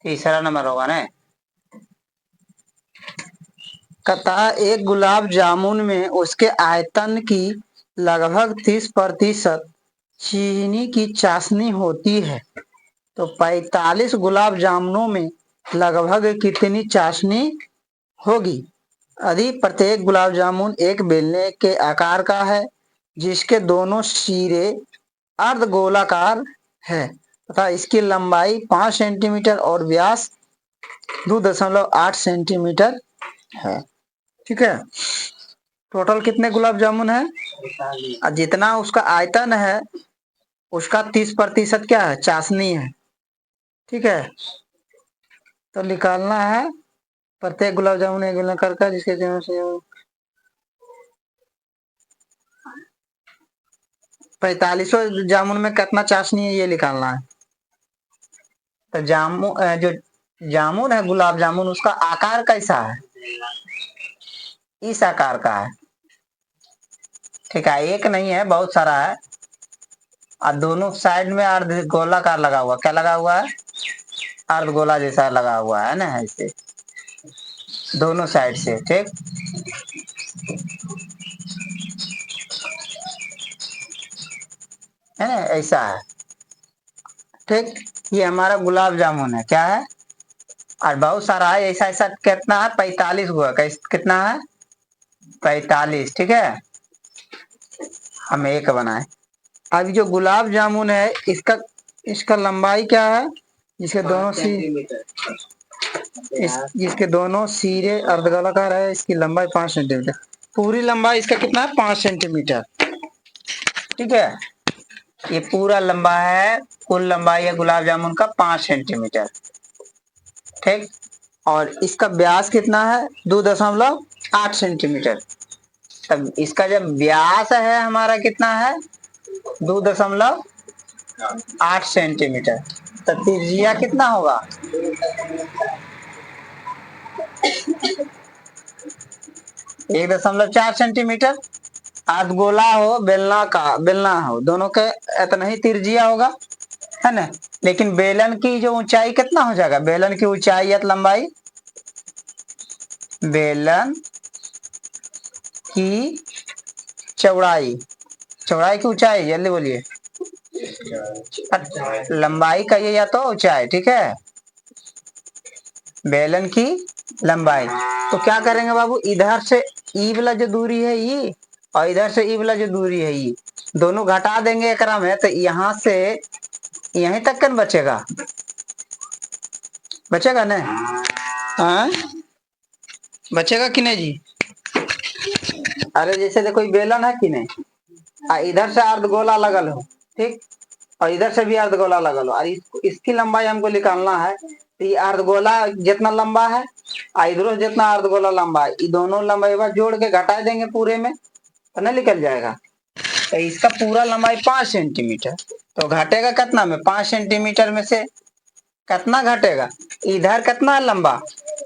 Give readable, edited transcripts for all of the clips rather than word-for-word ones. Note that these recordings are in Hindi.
तीसरा नंबर होगा ना। कथा एक गुलाब जामुन में उसके आयतन की लगभग 30% चीनी की चाशनी होती है, तो 45 गुलाब जामुनों में लगभग कितनी चाशनी होगी? यदि प्रत्येक गुलाब जामुन एक बेलने के आकार का है जिसके दोनों सिरे अर्धगोलाकार है तथा इसकी लंबाई 5 सेंटीमीटर और व्यास 2.8 सेंटीमीटर है। ठीक है, टोटल कितने गुलाब जामुन है? और जितना उसका आयतन है उसका 30% क्या है? चाशनी है। ठीक है, तो निकालना है प्रत्येक गुलाब जामुन एक गोलाकार का जिसके से 45 जामुन में कितना चाशनी है ये निकालना है। तो जो जामुन है गुलाब जामुन उसका आकार कैसा है? इस आकार का है। ठीक है, एक नहीं है, बहुत सारा है और दोनों साइड में अर्ध गोलाकार लगा हुआ। क्या लगा हुआ है? अर्ध गोला जैसा लगा हुआ है ना, ऐसे दोनों साइड से। ठीक, है ना, ऐसा है। ठीक, ये हमारा गुलाब जामुन है। क्या है? और बहुत सारा है ऐसा ऐसा। कितना है? 45 गो है। कितना है? 45। ठीक है, हम एक बनाए। अब जो गुलाब जामुन है इसका इसका लंबाई क्या है? जिसके दोनों जिसके दोनों सिरे अर्धगोलाकार है, इसकी लंबाई 5 सेंटीमीटर। पूरी लंबाई इसका कितना है? 5 सेंटीमीटर। ठीक है, ये पूरा लंबा है, कुल लंबाई है गुलाब जामुन का 5 सेंटीमीटर। ठीक, और इसका व्यास कितना है? 2.8 सेंटीमीटर। तब इसका जब व्यास है हमारा कितना है? 2.8 सेंटीमीटर। तो त्रिज्या कितना होगा? 1.4 सेंटीमीटर। अर्धगोला हो बेलना हो, दोनों के इतना ही त्रिज्या होगा, है ना। लेकिन बेलन की जो ऊंचाई कितना हो जाएगा? बेलन की ऊंचाई या लंबाई, बेलन की चौड़ाई, चौड़ाई की ऊंचाई, जल्दी बोलिए। लंबाई का ये या तो ऊंचाई। ठीक है, बेलन की लंबाई। तो क्या करेंगे बाबू, इधर से ई वाला जो दूरी है ये और इधर से ई वाला जो दूरी है ये दोनों घटा देंगे एकरा में, तो यहाँ से यहीं तक कन बचेगा? बचेगा ना? हाँ, बचेगा कि नहीं जी? अरे जैसे देखो बेलन है कि नहीं, इधर से अर्धगोला लगल हो, ठीक, और इधर से भी अर्धगोला लगल हो, और इसकी लंबाई हमको निकालना है। तो ये अर्धगोला जितना लंबा है और इधरों जितना अर्धगोला लंबा है, ये दोनों लंबाई बार जोड़ के घटा देंगे पूरे में, तो ना निकल जाएगा। तो इसका पूरा लंबाई 5 सेंटीमीटर, तो घटेगा कितना में? 5 सेंटीमीटर में से कितना घटेगा? इधर कितना लंबा?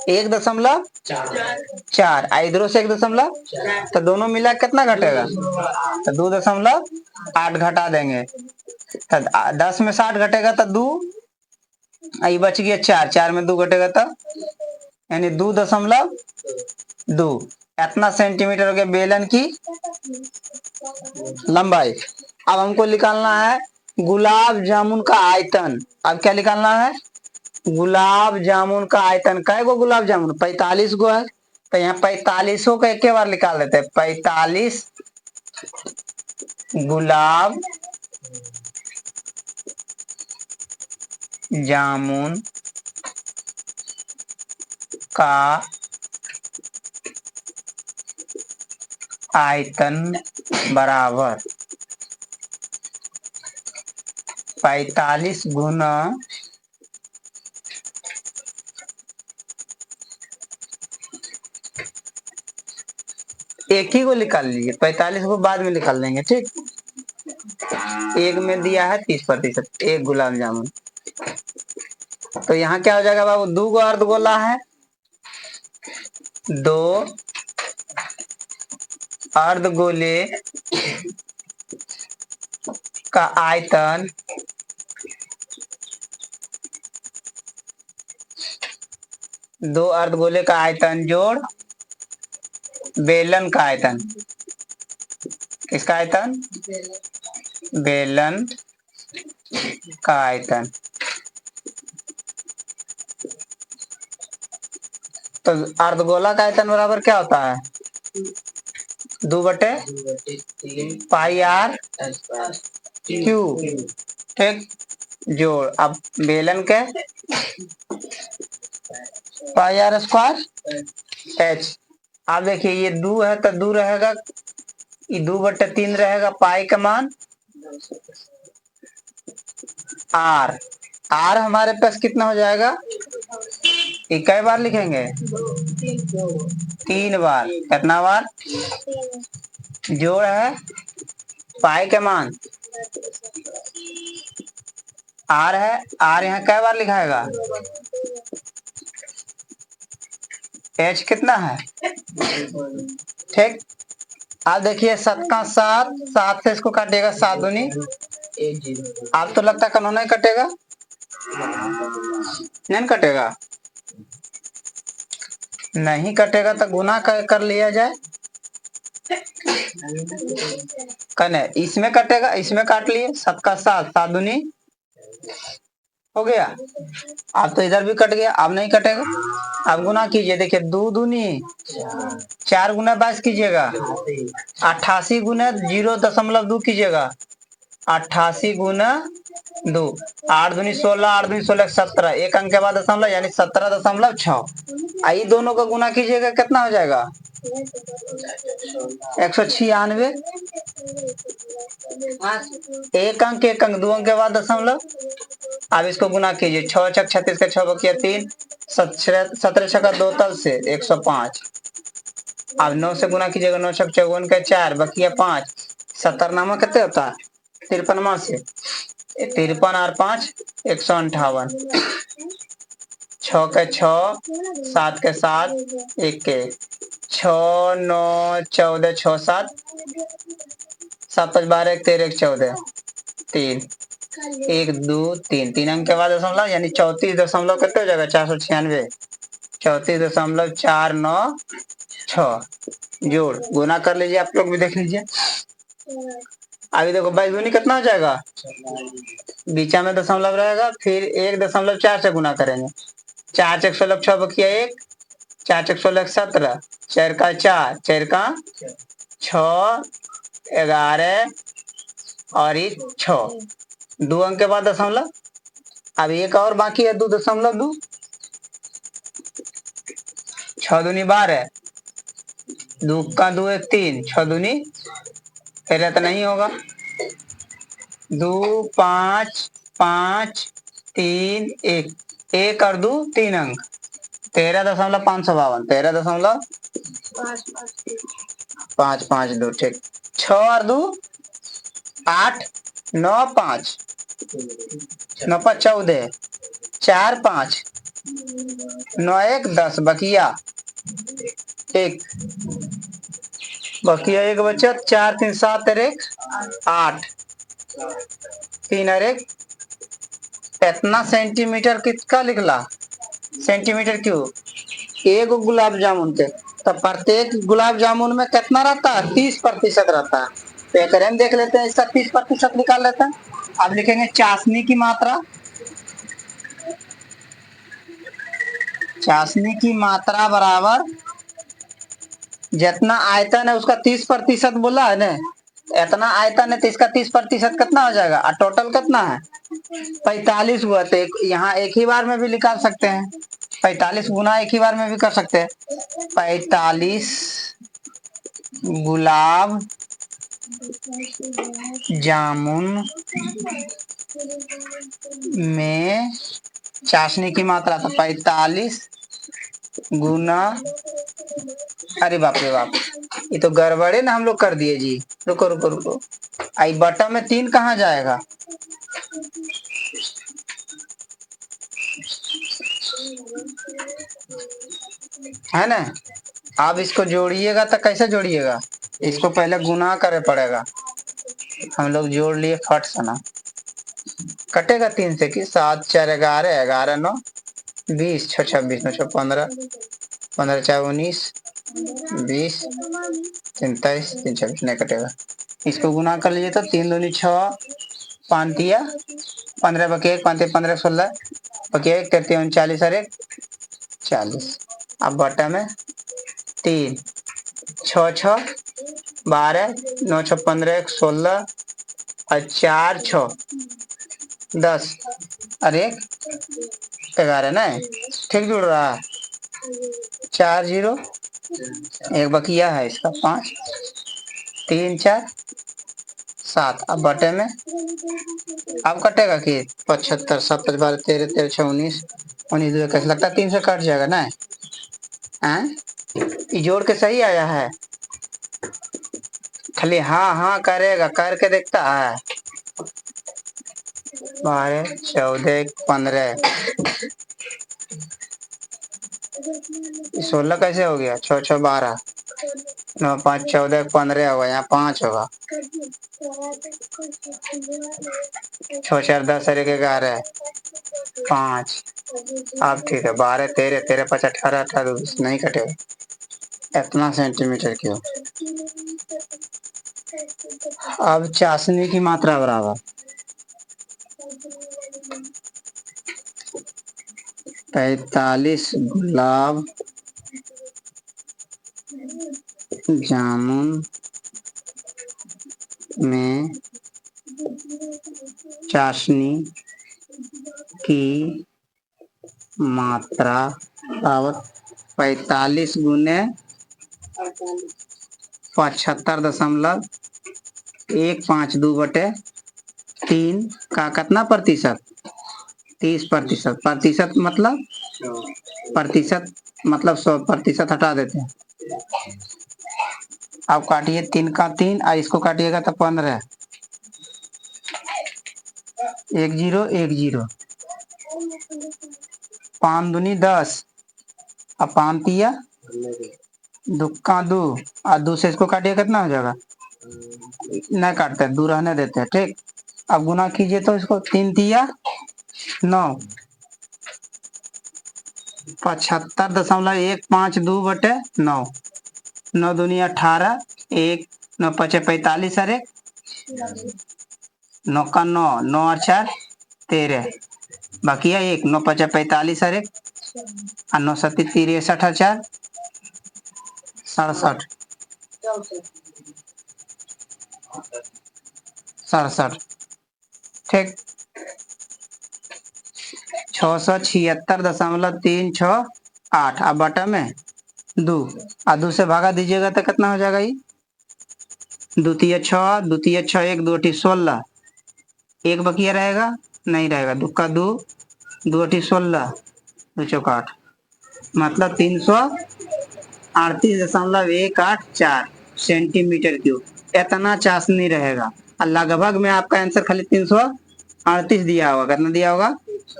1.4, इधरों से 1, तो दोनों मिला कितना घटेगा? तो 2.8 घटा देंगे, तो 10 में 60 घटेगा तो 2, आई बच गया 4, 4 में 2 घटेगा तो यानी 2.2। इतना सेंटीमीटर हो गया बेलन की लंबाई। अब हमको निकालना है गुलाब जामुन का आयतन। अब क्या निकालना है? गुलाब जामुन का आयतन। कै गो गुलाब जामुन? 45 गो है, तो यहाँ 45 को एक बार निकाल देते हैं। 45 गुलाब जामुन का आयतन बराबर 45 गुना एक ही को निकाल लीजिए, 45 को बाद में निकाल लेंगे। ठीक, एक में दिया है 30%, एक गुलाब जामुन, तो यहाँ क्या हो जाएगा बाबू? 2 गो अर्धगोला है दो अर्धगोले का आयतन दो अर्धगोले का आयतन जोड़ बेलन का आयतन। किसका आयतन? बेलन का आयतन। तो अर्धगोला का आयतन बराबर क्या होता है? 2/पाई r क्यूब। ठीक, जोड़ अब बेलन के πr² h। अब देखिए ये 2 है तो 2 रहेगा, ये 2/3 रहेगा, पाई का मान r। r हमारे पास कितना हो जाएगा? ये कई बार लिखेंगे? 3 बार। कितना बार? जोड़ है पाई का मान r है, r यहाँ कई बार लिखाएगा? h कितना है? ठीक, अब देखिए 7 का 7, 7 से इसको काटिएगा 7 दूनी। अब तो लगता है कानून नहीं कटेगा, नहीं कटेगा, नहीं कटेगा तो गुना कर लिया जाए। कने इसमें कटेगा, इसमें काट लिए, 7 का 7, 7 दूनी हो गया। अब तो इधर भी कट गया, अब नहीं कटेगा। अब गुना कीजिए, देखिए 2 दूनी 4 गुना 22 कीजिएगा, 88 गुना 0.2 कीजिएगा, 88 गुना 2, 8 दूनी 16, 8 दूनी 16, 17, एक अंक के बाद दशमलव यानी 17.6। आई दोनों का गुना कीजिएगा, कितना हो जाएगा? 196। एक अंक 2 अंक के बाद दशमलव। अब इसको गुना कीजिए, 6 छक 36 का 6 बकिया 3, 17 छका 2 तल से 105। अब 9 से गुना कीजिएगा, 9 छक 54 का 4 बकिया 5, 70 नामा कितने होता है? 53 से 53 और 5 158, 6 के 6, 7 के 7, 1 के 6, 9, 14, 6, 7, 7, 5, 12, 1, 13, 1, 14, 3, 1, 2, 3, 3 अंक के बाद दशमलव यानी 34 कितने हो जाएगा? 496, 34.496। जोड़ गुना कर लीजिए, आप लोग भी देख लीजिए। अभी देखो 22 दूनी कितना हो जाएगा? बीचा में दशमलव रहेगा, फिर 1.4 से गुना करेंगे, 4 चक 16 6 बकिया 1, 4 चक 16 17, 4 का 4, 4 का 6, 11 और 6, 2 अंक के बाद दशमलव। अब एक और बाकी है 2.2, 6 दूनी 12, 2 का 2 1 3, 6 दूनी तेरह तो नहीं होगा, 2 5 5 3 1, 1 और 2 3 अंक, 13.552, 13.552। ठीक, 6 और 2 8, 9 5, 9 5 14, 4 5, 9 1 10 बकिया 1, बकिया 1 बचा, 4 3 7 और 1 8, 3 और 1 इतना सेंटीमीटर किसका लिखला? Centimetre cube. एक गुलाब जामुन के तो प्रत्येक गुलाब जामुन में कितना रहता है? 30% रहता है। तो एक हम देख लेते हैं, इसका 30% निकाल लेते हैं। अब लिखेंगे चाशनी की मात्रा, चाशनी की मात्रा बराबर जितना आयतन है उसका 30% बोला है ना, इतना आयतन है तो इसका 30% कितना हो जाएगा? और टोटल कितना है? 45 हुआ। तो यहाँ एक ही बार में भी निकाल सकते हैं, 45 गुना एक ही बार में भी कर सकते हैं। 45 गुलाब जामुन में चाशनी की मात्रा था 45 गुना, अरे बाप रे बाप, ये तो गड़बड़े ना हम लोग कर दिए जी। रुको रुको रुको, आई बटन में 3 कहाँ जाएगा? है ना, आप इसको जोड़िएगा तो कैसे जोड़िएगा, इसको पहले गुना करे पड़ेगा। हम लोग जोड़ लिए फट से ना, कटेगा 3 से कि 7 4 11, 11 9 20, 6 26, 9 6 15, 15 4 19, 20, 3 23, 3 26 नहीं कटेगा। इसको गुना कर लीजिए तो 3 दूनी 6, 5 तिया 15 बके 1, 5 15 16 बके 1, 33 39 और 1 40। अब बटा में 3, 6 6 12, 9 6 15 1 16 और 4 6 10 और 1 11 ना, ठीक जुड़ रहा है। 4 0, एक बकिया है इसका 5, 3 4 7। अब बटे में अब कटेगा कि 75, 7 5 12 13 13 6 19, 19 2 कैसे लगता है 3 से कट जाएगा ना। ये जोड़ के सही आया है, खाली हाँ हाँ करेगा, करके देखता है। 12 14 15, 16 कैसे हो गया, 6 6 12, 9 5 14 15 होगा, यहाँ 5 होगा, 6 4 10 और 1 11 5। अब ठीक है, 12 13 13 5 18 18 20 नहीं कटेगा, इतना सेंटीमीटर क्यों। अब चाशनी की मात्रा बराबर 45 गुलाब जामुन में चाशनी की मात्रा बराबर 45 गुने 75.152/3 का कितना प्रतिशत, 30%। प्रतिशत मतलब 100% हटा देते हैं। अब काटिए 3 का 3 और इसको काटिएगा तो 15, 1 0 1 0, 5 दूनी 10 और 5 तिया दुक्का 2 और 2 से इसको काटिए कितना हो जाएगा, नहीं काटते, 2 रहने देते हैं, ठीक। अब गुना कीजिए तो इसको 3 तिया 9, 75.152/9, 9 दूनी 18, 1 9 5 45 और 1 9 का 9, 9 और 4 13, बाकी है 1 9 5 45 और 1 और 9 7 63 और 4 67, 67, ठीक। 676.368। अब बटा में 2 और 2 से भागा दीजिएगा तो कितना हो जाएगा, ये 2 तिया 6, 2 तिया 6 1 2 16, एक बकिया रहेगा नहीं रहेगा, 2 का 2 2 16, 2 चौका 8, मतलब 338.184 सेंटीमीटर क्यूब इतना चाशनी रहेगा। और लगभग में आपका आंसर खाली 338 दिया होगा, कितना दिया होगा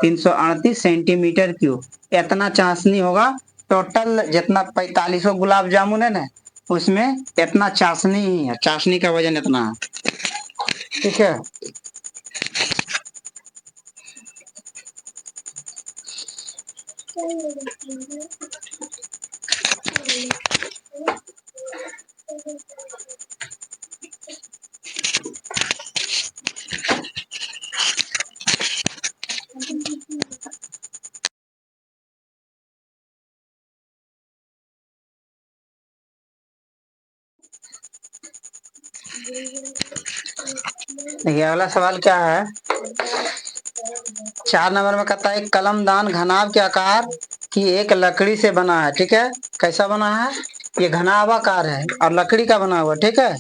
338 सेंटीमीटर क्यूब इतना चाशनी होगा। टोटल जितना 45 गुलाब जामुन है ना, उसमें इतना चाशनी ही है, चाशनी का वजन इतना है, ठीक है। देखिए अगला सवाल क्या है, 4 नंबर में कहता है कलमदान घनाभ के आकार की एक लकड़ी से बना है, ठीक है। कैसा बना है, ये घनाभाकार है और लकड़ी का बना हुआ, ठीक है।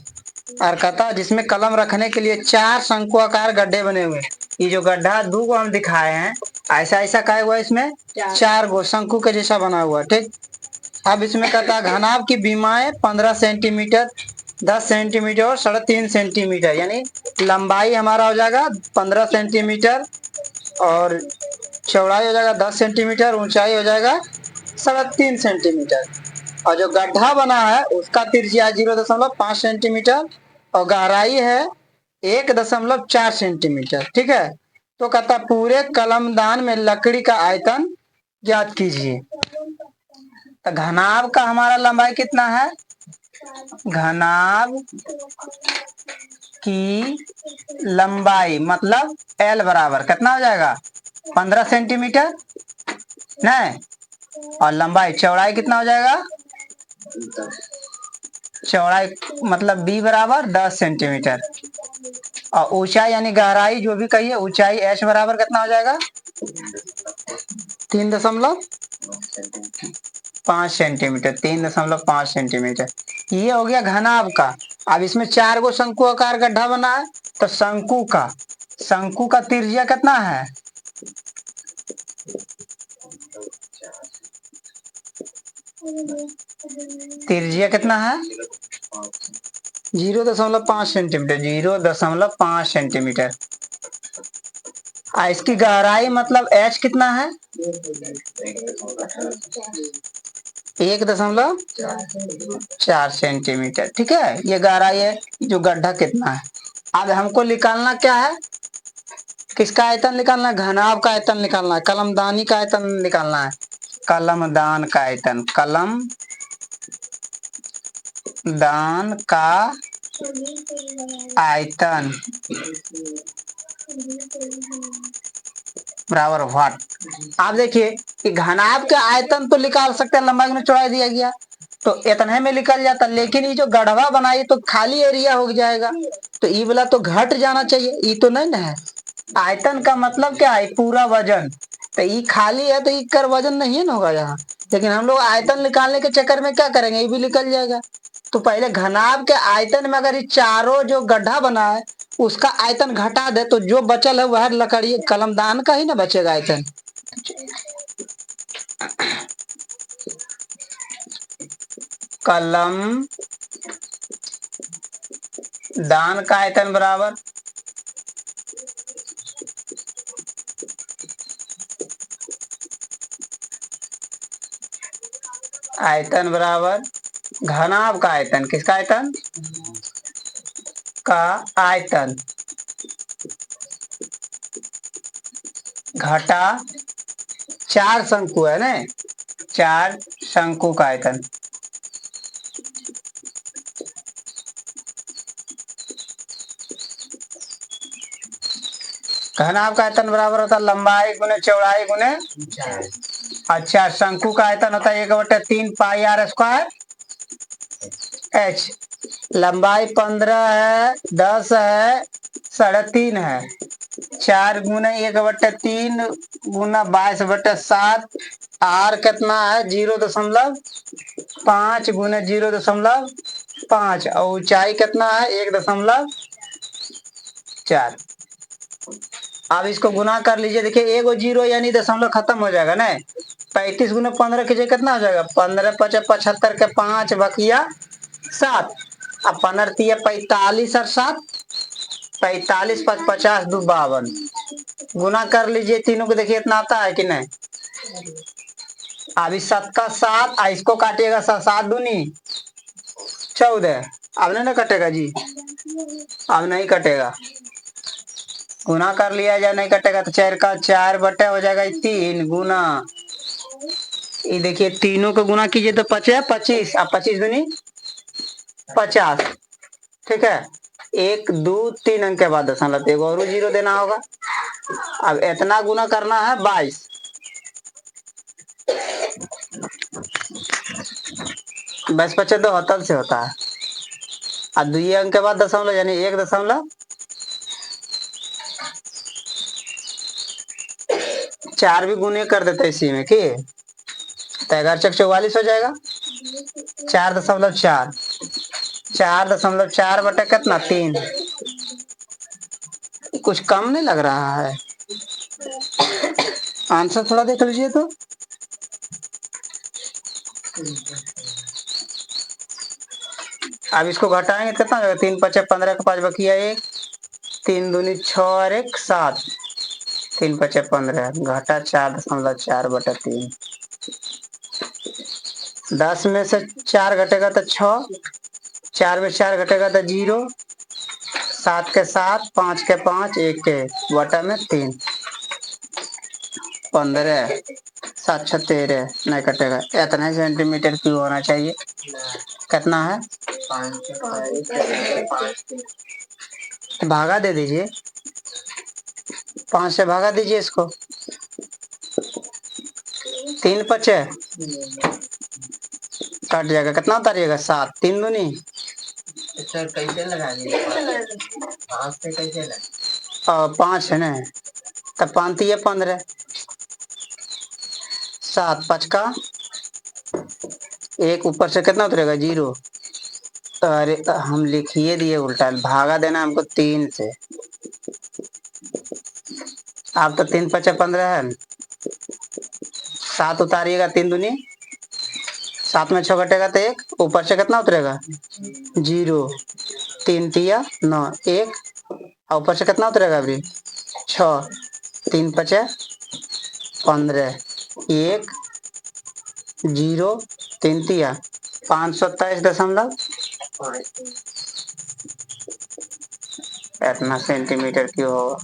और कहता है जिसमें कलम रखने के लिए 4 शंकुआकार गड्ढे बने हुए, ये जो गड्ढा 2 को हम दिखाए हैं, ऐसा ऐसा का हुआ इसमें 4 गो शंकु के जैसा बना हुआ, ठीक। अब इसमें कहता है घनाभ की बीमाएं 15 सेंटीमीटर, 10 सेंटीमीटर और 3.5 सेंटीमीटर, यानी लंबाई हमारा हो जाएगा 15 सेंटीमीटर और चौड़ाई हो जाएगा 10 सेंटीमीटर, ऊंचाई हो जाएगा 3.5 सेंटीमीटर। और जो गड्ढा बना है उसका त्रिज्या 0.5 सेंटीमीटर और गहराई है 1.4 सेंटीमीटर। ठीक है, तो कहता पूरे कलमदान में लकड़ी का आयतन ज्ञात कीजिए। तो घनाभ का हमारा लंबाई कितना है? घनाभ की लंबाई मतलब L बराबर कितना हो जाएगा? 15 सेंटीमीटर नहीं, और लंबाई चौड़ाई कितना हो जाएगा? चौड़ाई मतलब B बराबर 10 सेंटीमीटर और ऊंचाई यानी गहराई जो भी कहिए ऊंचाई H बराबर कितना हो जाएगा? 3.5 सेंटीमीटर। 3.5 सेंटीमीटर ये हो गया घनाभ का। अब इसमें 4 गो शंकु आकार गड्ढा बना है तो शंकु का त्रिज्या कितना है? त्रिज्या कितना है? 0.5 सेंटीमीटर। 0.5 सेंटीमीटर। इसकी गहराई मतलब H कितना है? 1.4 सेंटीमीटर। ठीक है, ये गहराई है। जो गड्ढा कितना है, अब हमको निकालना क्या है? किसका आयतन निकालना है? घनाभ का आयतन निकालना है, कलमदानी का आयतन निकालना है। कलमदान का आयतन, कलम दान का आयतन बराबर व्हाट। आप देखिए कि घनाभ के आयतन तो निकाल सकते हैं, लंबाई में चौड़ाई दिया गया तो इतने में निकल जाता, लेकिन ये जो गढ़वा बनाई तो खाली एरिया हो जाएगा, तो ई वाला तो घट जाना चाहिए, ये तो नहीं ना है। आयतन का मतलब क्या है? पूरा वजन। तो ये खाली है तो कर वजन नहीं है ना होगा यहाँ, लेकिन हम लोग आयतन निकालने के चक्कर में क्या करेंगे, ये भी निकल जाएगा। तो पहले घनाभ के आयतन में अगर ये चारों जो गड्ढा बना है उसका आयतन घटा दे तो जो बचल है वह लकड़ी कलमदान का ही ना बचेगा आयतन। कलम दान का आयतन बराबर आयतन बराबर घनाभ का आयतन। किसका आयतन? का आयतन घटा 4 शंकु है ना, 4 शंकु का आयतन। घनाभ का आयतन बराबर होता है लंबाई गुने चौड़ाई गुने। अच्छा, शंकु का आयतन होता है 1/3 पाई आर स्क्वायर एच। लंबाई 15 है, 10 है, 3.5 है। 4 गुना 1/3 गुना 22/7। आर कितना है? 0.5 गुना 0.5 और ऊंचाई कितना है? 1.4। अब इसको गुना कर लीजिए, देखिए एगो जीरो यानी दशमलव खत्म हो जाएगा ना। 35 गुना 15 कीजिए कितना हो जाएगा? 15 5 75 के 5 बकिया 7। अब 15 45 और 7 45 5 50 2 52। गुना कर लीजिए तीनों को, देखिए इतना आता है कि नहीं। अब इस 7 का 7 इसको काटिएगा 7 दूनी 14। अब नहीं ना कटेगा जी, अब नहीं कटेगा। गुना कर लिया जाए नहीं कटेगा तो 4 का 4 बटे हो जाएगा 3 गुना। ये देखिए तीनों को गुना कीजिए तो 25। अब 25 दूनी 50। ठीक है, 1 2 3 अंक के बाद दशमलव एक और जीरो देना होगा। अब इतना गुना करना है 22। बस पचे तो हतल से होता है। अब 2 अंक के बाद दशमलव यानी 1.4 भी गुने कर देते इसी में कि तो 11×4 = 44 हो जाएगा। 4.4 4.4 बटे कितना 3। कुछ कम नहीं लग रहा है? आंसर थोड़ा देख लीजिए तो। अब इसको घटाएंगे कितना हो जाएगा? 3 5 15 का 5 बकिया 1। 3 दूनी 6 और 1 7। 3 5 15 घटा 4.4 बटा 3। 10 में से 4 घटेगा तो 6, 4 में 4 घटेगा तो 0, 7 के 7, 5 के 5, 1 के बटा में 3, 15, 7 6 13 नहीं कटेगा। इतना सेंटीमीटर क्यूब होना चाहिए। कितना है? भागा दे दीजिए, 5 से भागा दीजिए इसको, 3 5 कट जाएगा। कितना उतारिएगा? 7, 3 दूनी। सर कैसे लगा दिए? 5 से कैसे लगा? 5 है ना, तब 5 है 15, 7 5 का 1, ऊपर से कितना उतरेगा? 0। अरे हम लिखिए दिए उल्टा, भागा देना हमको 3 से। आप तो 3 5 15 है, 7 उतारिएगा, 3 दूनी 7 में 6 घटेगा तो 1, ऊपर से कितना उतरेगा? 0, 3 तिया 9, 1 और ऊपर से कितना उतरेगा? अभी 6, 3 5 15, 1 0, 3 तिया 527.5 इतना सेंटीमीटर क्यों होगा?